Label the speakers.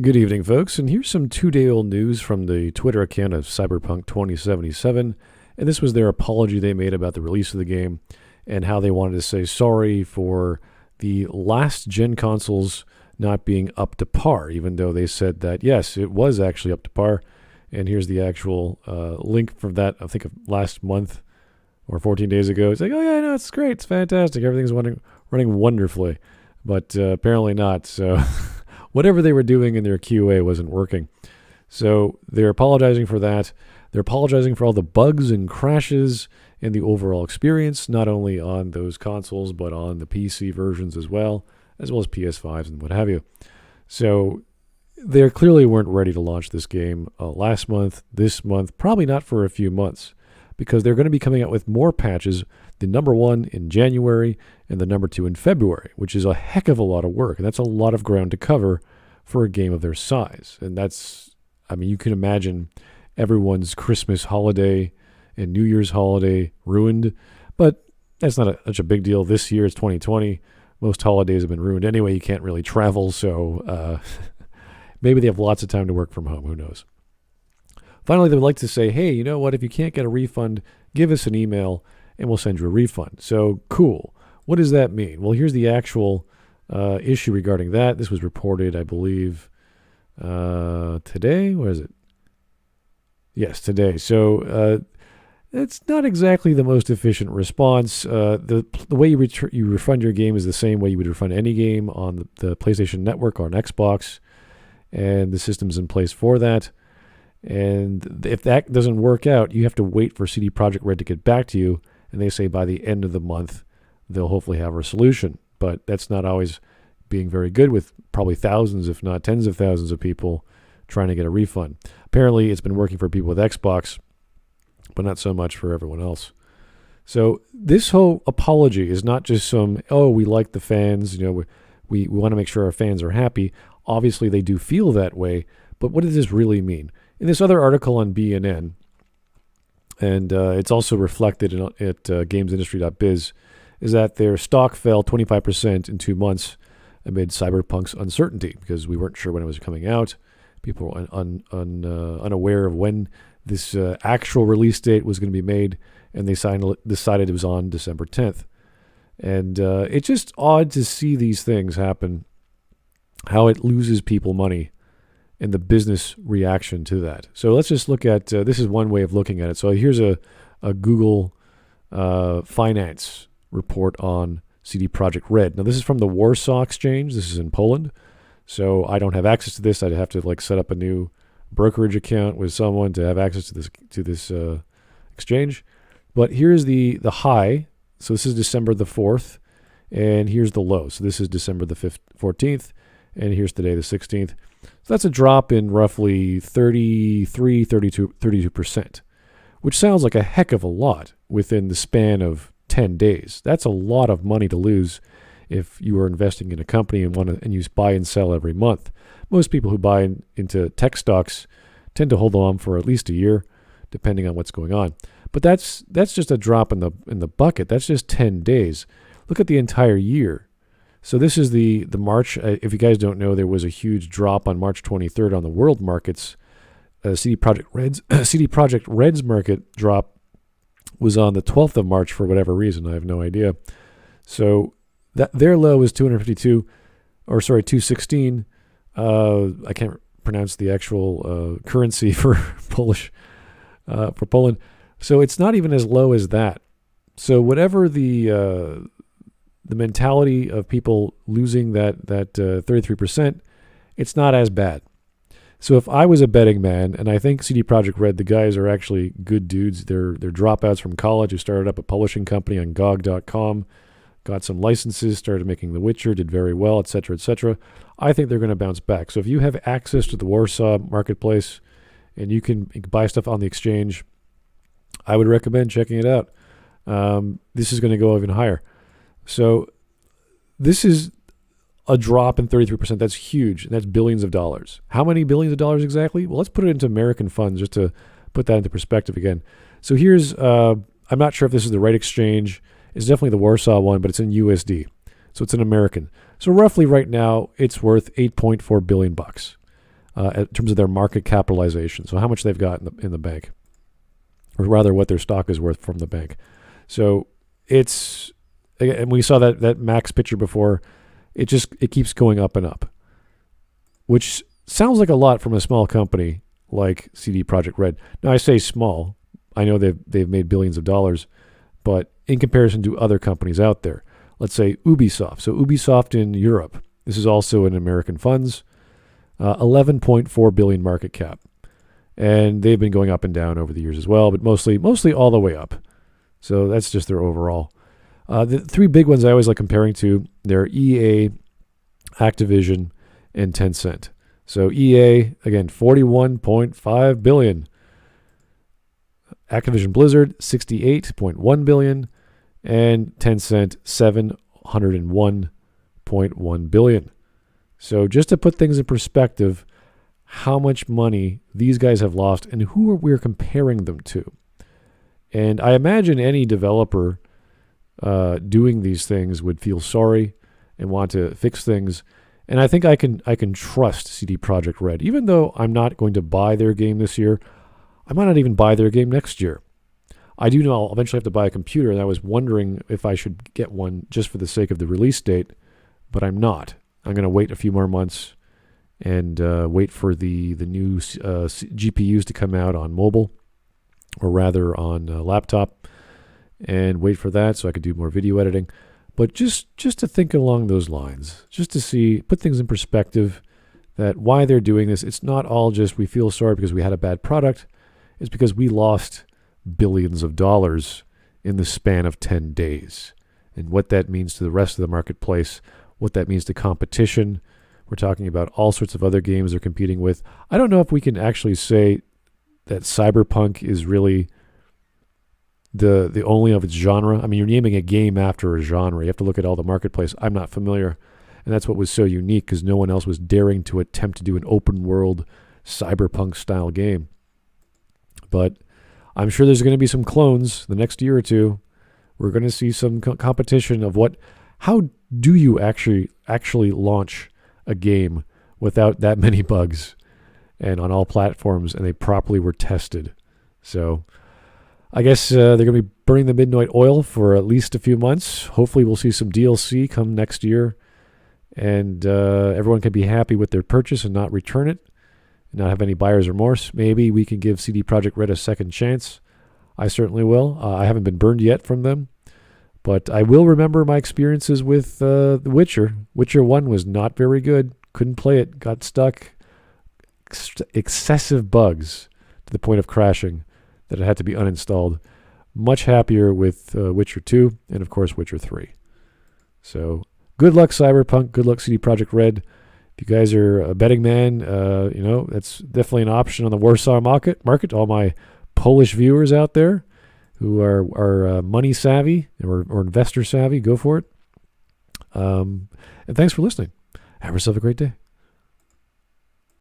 Speaker 1: Good evening, folks, and here's some two-day-old news from the Twitter account of Cyberpunk 2077, and this was their apology they made about the release of the game and how they wanted to say sorry for the last-gen consoles not being up to par, even though they said that, yes, it was actually up to par, and here's the actual link from that, I think, of last month or 14 days ago. It's like, oh, yeah, no, it's great, it's fantastic, everything's running wonderfully, but apparently not, so... Whatever they were doing in their QA wasn't working. So they're apologizing for that. They're apologizing for all the bugs and crashes in the overall experience, not only on those consoles, but on the PC versions as well as PS5s and what have you. So they clearly weren't ready to launch this game last month, this month, probably not for a few months, because they're going to be coming out with more patches, the number one in January and the number two in February, which is a heck of a lot of work. And that's a lot of ground to cover for a game of their size. And you can imagine everyone's Christmas holiday and New Year's holiday ruined, but that's not such a big deal. This year, it's 2020. Most holidays have been ruined anyway. You can't really travel, so maybe they have lots of time to work from home. Who knows? Finally, they would like to say, hey, you know what? If you can't get a refund, give us an email and we'll send you a refund. So, cool. What does that mean? Well, here's the actual issue regarding that. This was reported, I believe, today. Where is it? Yes, today. So, it's not exactly the most efficient response. The way you refund your game is the same way you would refund any game on the PlayStation Network or on Xbox, and the system's in place for that. And if that doesn't work out, you have to wait for CD Projekt Red to get back to you, and they say by the end of the month, they'll hopefully have a solution. But that's not always being very good with probably thousands, if not tens of thousands of people trying to get a refund. Apparently, it's been working for people with Xbox, but not so much for everyone else. So this whole apology is not just we like the fans, we want to make sure our fans are happy. Obviously, they do feel that way, but what does this really mean? In this other article on BNN, and it's also reflected at GamesIndustryBiz, is that their stock fell 25% in 2 months amid Cyberpunk's uncertainty because we weren't sure when it was coming out. People were unaware of when this actual release date was going to be made, and they decided it was on December 10th. And it's just odd to see these things happen, how it loses people money and the business reaction to that. So let's just look at, this is one way of looking at it. So here's a Google finance report on CD Projekt Red. Now this is from the Warsaw Exchange. This is in Poland. So I don't have access to this. I'd have to set up a new brokerage account with someone to have access to this exchange. But here's the high. So this is December the 4th. And here's the low. So this is December the 14th. And here's today the 16th. So that's a drop in roughly 32%, which sounds like a heck of a lot within the span of 10 days. That's a lot of money to lose if you are investing in a company and you buy and sell every month. Most people who buy into tech stocks tend to hold on for at least a year, depending on what's going on. But that's just a drop in the bucket. That's just 10 days. Look at the entire year. So this is the March. If you guys don't know, there was a huge drop on March 23rd on the world markets. CD Projekt Red's market drop was on the 12th of March for whatever reason. I have no idea. So their low was 216. I can't pronounce the actual currency for for Poland. So it's not even as low as that. So whatever the mentality of people losing that 33%, it's not as bad. So if I was a betting man, and I think CD Projekt Red, the guys are actually good dudes. They're dropouts from college who started up a publishing company on GOG.com, got some licenses, started making The Witcher, did very well, etc., etc. I think they're going to bounce back. So if you have access to the Warsaw marketplace and you can buy stuff on the exchange, I would recommend checking it out. This is going to go even higher. So this is a drop in 33%. That's huge. And that's billions of dollars. How many billions of dollars exactly? Well, let's put it into American funds just to put that into perspective again. So here's, I'm not sure if this is the right exchange. It's definitely the Warsaw one, but it's in USD. So it's an American. So roughly right now, it's worth $8.4 billion. in terms of their market capitalization. So how much they've got in the bank, or rather what their stock is worth from the bank. So and we saw that max picture before. It keeps going up and up, which sounds like a lot from a small company like CD Projekt Red. Now I say small. I know they've made billions of dollars, but in comparison to other companies out there, let's say Ubisoft. So Ubisoft in Europe, this is also in American funds, 11.4 billion market cap, and they've been going up and down over the years as well, but mostly all the way up. So that's just their overall. The three big ones I always like comparing to, they're EA, Activision, and Tencent. So EA, again, 41.5 billion. Activision Blizzard, 68.1 billion. And Tencent, 701.1 billion. So just to put things in perspective, how much money these guys have lost and who we're comparing them to. And I imagine any developer doing these things would feel sorry and want to fix things. And I think I can trust CD Projekt Red, even though I'm not going to buy their game this year. I might not even buy their game next year. I do know I'll eventually have to buy a computer, and I was wondering if I should get one just for the sake of the release date, but I'm not. I'm going to wait a few more months and wait for the new GPUs to come out on mobile, or rather on laptop, and wait for that so I could do more video editing. But just to think along those lines, just to put things in perspective, that why they're doing this, it's not all just we feel sorry because we had a bad product. It's because we lost billions of dollars in the span of 10 days. And what that means to the rest of the marketplace, what that means to competition. We're talking about all sorts of other games they're competing with. I don't know if we can actually say that Cyberpunk is really the only of its genre. I mean, you're naming a game after a genre. You have to look at all the marketplace. I'm not familiar. And that's what was so unique, because no one else was daring to attempt to do an open world Cyberpunk style game. But I'm sure there's going to be some clones the next year or two. We're going to see some competition of how do you actually launch a game without that many bugs and on all platforms, and they properly were tested. So I guess they're going to be burning the midnight oil for at least a few months. Hopefully we'll see some DLC come next year, and everyone can be happy with their purchase and not return it, and not have any buyer's remorse. Maybe we can give CD Projekt Red a second chance. I certainly will. I haven't been burned yet from them, but I will remember my experiences with The Witcher. Witcher 1 was not very good. Couldn't play it. Got stuck. Excessive bugs to the point of crashing that it had to be uninstalled. Much happier with Witcher 2 and, of course, Witcher 3. So good luck, Cyberpunk. Good luck, CD Projekt Red. If you guys are a betting man, that's definitely an option on the Warsaw market. All my Polish viewers out there who are money savvy or investor savvy, go for it. And thanks for listening. Have yourself a great day.